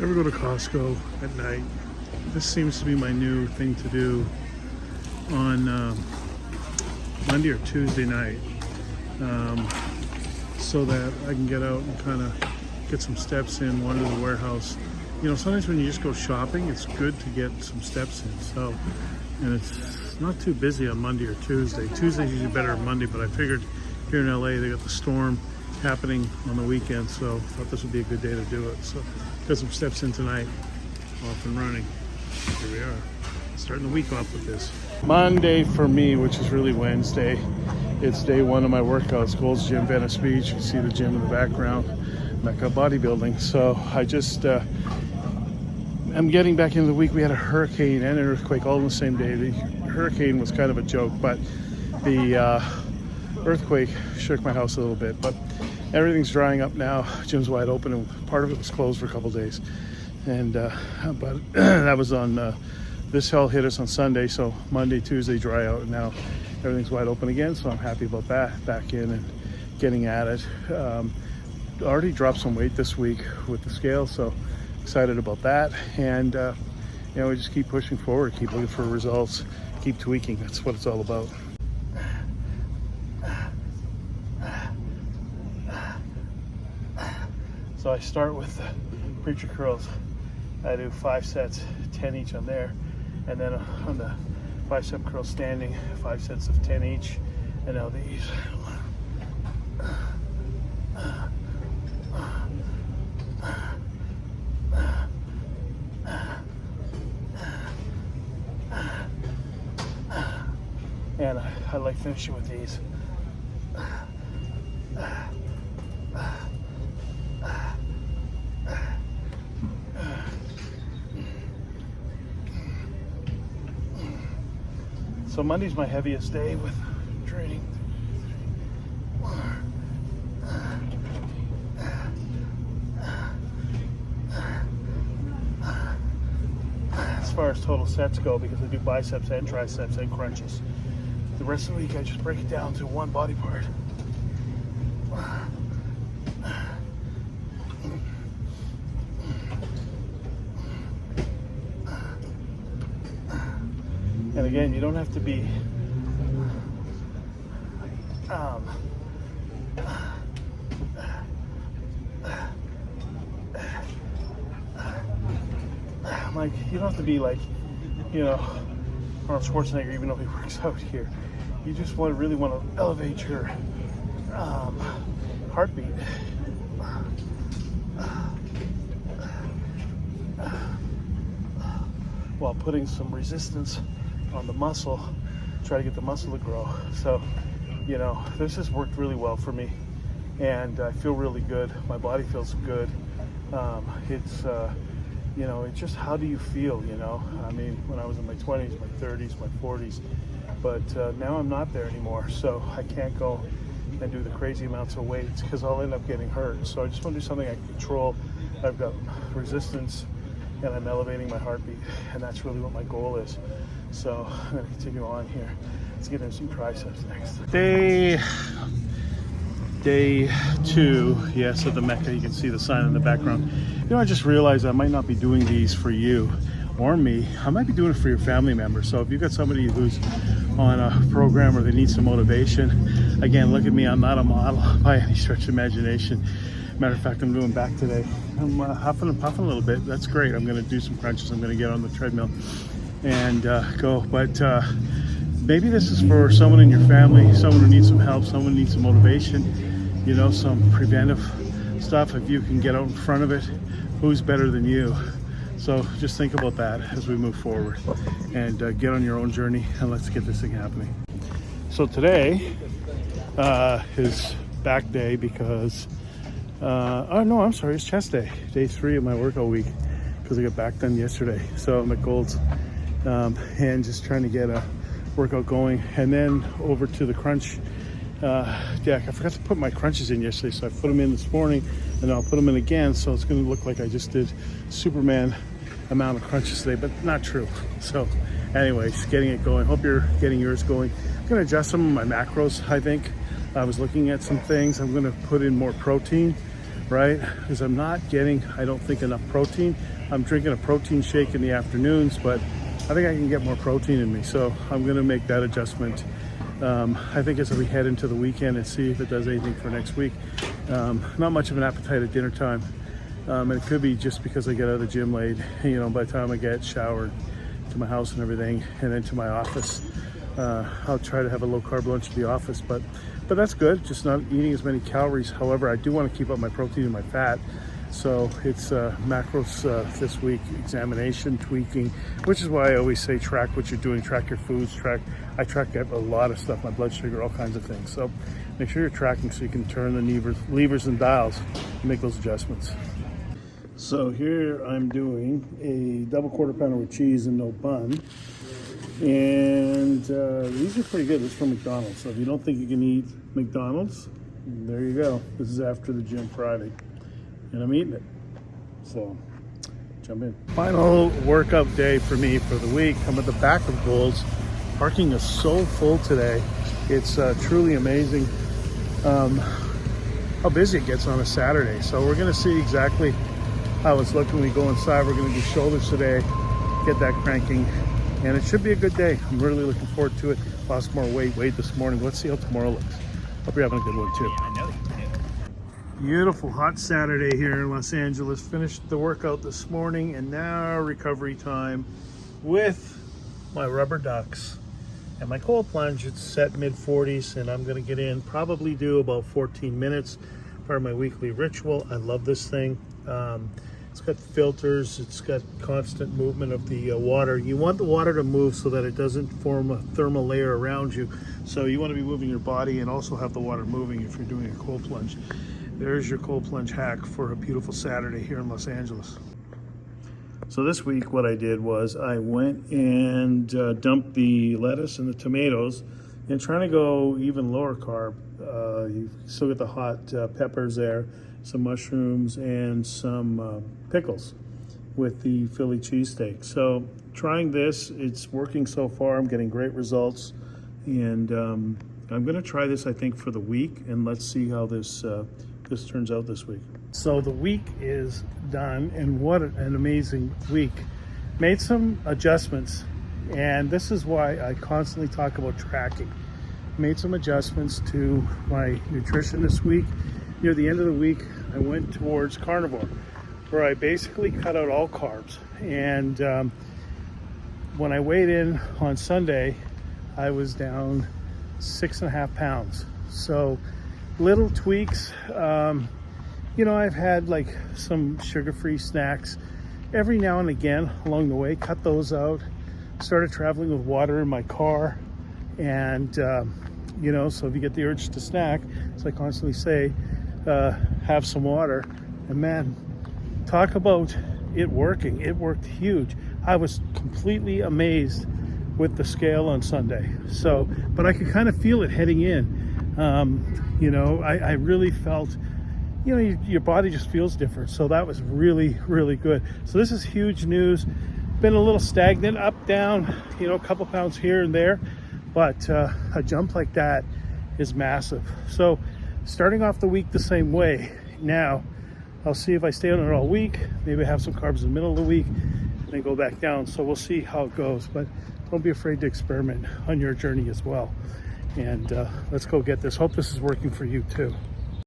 Ever go to Costco at night? This seems to be my new thing to do on Monday or Tuesday night, so that I can get out and kind of get some steps in, wander the warehouse. You know, sometimes when you just go shopping, it's good to get some steps in. So, and it's not too busy on Monday or Tuesday. Tuesday's usually better than Monday, but I figured here in LA they got the storm happening on the weekend, so I thought this would be a good day to do it. So, got some steps in tonight, off and running. Here we are, starting the week off with this. Monday for me, which is really Wednesday, it's day one of my workouts, Gold's Gym, Venice Beach. You can see the gym in the background, Mecca Bodybuilding. So I just, I'm getting back into the week. We had a hurricane and an earthquake all in the same day. The hurricane was kind of a joke, but the earthquake shook my house a little bit. But everything's drying up now. Gym's wide open, and part of it was closed for a couple days. And but that was on this hell hit us on Sunday, so Monday, Tuesday dry out, and now everything's wide open again. So I'm happy about that. Back in and getting at it. Already dropped some weight this week with the scale, so excited about that. And you know, we just keep pushing forward, keep looking for results, keep tweaking. That's what it's all about. So I start with the preacher curls. I do 5 sets, 10 each on there, and then on the bicep curl standing, 5 sets of 10 each, and now these. And I like finishing with these. So Monday's my heaviest day with training. As far as total sets go, because I do biceps and triceps and crunches, the rest of the week I just break it down to one body part. And again, you don't have to be like, you don't have to be like, you know, Arnold Schwarzenegger, even though he works out here. You just really want to elevate your heartbeat. While putting some resistance on the muscle, try to get the muscle to grow. So, you know, this has worked really well for me, and I feel really good. My body feels good. It's you know, it's just, how do you feel, you know? I mean, when I was in my 20s, my 30s, my 40s, but now I'm not there anymore, so I can't go and do the crazy amounts of weights because I'll end up getting hurt. So I just want to do something I can control. I've got resistance, and I'm elevating my heartbeat, and that's really what my goal is. So I'm going to continue on here. Let's get into some triceps next. Day 2, yes, at the Mecca. You can see the sign in the background. You know, I just realized I might not be doing these for you or me. I might be doing it for your family members. So if you've got somebody who's on a program or they need some motivation, again, look at me. I'm not a model by any stretch of imagination. Matter of fact, I'm doing back today. I'm huffing and puffing a little bit. That's great. I'm going to do some crunches. I'm going to get on the treadmill and go. But maybe this is for someone in your family, someone who needs some help, someone who needs some motivation, you know, some preventive stuff. If you can get out in front of it, who's better than you? So just think about that as we move forward, and get on your own journey, and let's get this thing happening. So today is back day because oh no, I'm sorry, it's chest day. Day 3 of my workout week, because I got back done yesterday. So I'm at Gold's and just trying to get a workout going, and then over to the crunch deck. I forgot to put my crunches in yesterday, so I put them in this morning, and I'll put them in again, so it's going to look like I just did Superman amount of crunches today, but not true. So anyways, getting it going. Hope you're getting yours going. I'm going to adjust some of my macros. I think I was looking at some things. I'm going to put in more protein right? Because I'm not getting, I don't think, enough protein. I'm drinking a protein shake in the afternoons, but I think I can get more protein in me. So I'm gonna make that adjustment. I think as we head into the weekend and see if it does anything for next week. Not much of an appetite at dinner time. And it could be just because I get out of the gym late, you know, by the time I get showered to my house and everything, and then to my office. I'll try to have a low carb lunch at the office, but that's good, just not eating as many calories. However, I do want to keep up my protein and my fat. So it's macros this week, examination, tweaking, which is why I always say track what you're doing, track your foods, I track a lot of stuff, my blood sugar, all kinds of things. So make sure you're tracking so you can turn the levers and dials and make those adjustments. So here I'm doing a double quarter pounder with cheese and no bun. And these are pretty good. This is from McDonald's. So if you don't think you can eat McDonald's, there you go. This is after the gym Friday. And I'm eating it. So jump in. Final workout day for me for the week. I'm at the back of Bulls. Parking is so full today. It's truly amazing how busy it gets on a Saturday. So we're gonna see exactly how it's looking when we go inside. We're gonna do shoulders today, get that cranking, and it should be a good day. I'm really looking forward to it. Lost more weight this morning. Let's see how tomorrow looks. Hope you're having a good one too. I know you do. Beautiful hot Saturday here in Los Angeles. Finished the workout this morning and now recovery time with my rubber ducks and my cold plunge. It's set mid 40s and I'm gonna get in, probably do about 14 minutes, part of my weekly ritual. I love this thing. It's got filters, it's got constant movement of the water. You want the water to move so that it doesn't form a thermal layer around you. So you want to be moving your body and also have the water moving if you're doing a cold plunge. There's your cold plunge hack for a beautiful Saturday here in Los Angeles. So this week what I did was I went and dumped the lettuce and the tomatoes and trying to go even lower carb. You still get the hot peppers there, some mushrooms and some pickles with the Philly cheesesteak. So trying this, it's working so far. I'm getting great results, and I'm gonna try this, I think, for the week, and let's see how this turns out this week. So the week is done, and what an amazing week. Made some adjustments, and this is why I constantly talk about tracking. Made some adjustments to my nutrition this week. Near the end of the week, I went towards carnivore, where I basically cut out all carbs. And when I weighed in on Sunday, I was down 6.5 pounds. So little tweaks. You know, I've had like some sugar-free snacks every now and again along the way, cut those out, started traveling with water in my car. And, you know, so if you get the urge to snack, as I constantly say, have some water. And man, talk about it working. It worked huge. I was completely amazed with the scale on Sunday. So, but I could kind of feel it heading in. You know, I really felt, you know, your body just feels different. So that was really, really good. So this is huge news. Been a little stagnant, up, down, you know, a couple pounds here and there, but a jump like that is massive. So starting off the week the same way. Now, I'll see if I stay on it all week. Maybe I have some carbs in the middle of the week and then go back down. So we'll see how it goes, but don't be afraid to experiment on your journey as well. And let's go get this. Hope this is working for you too.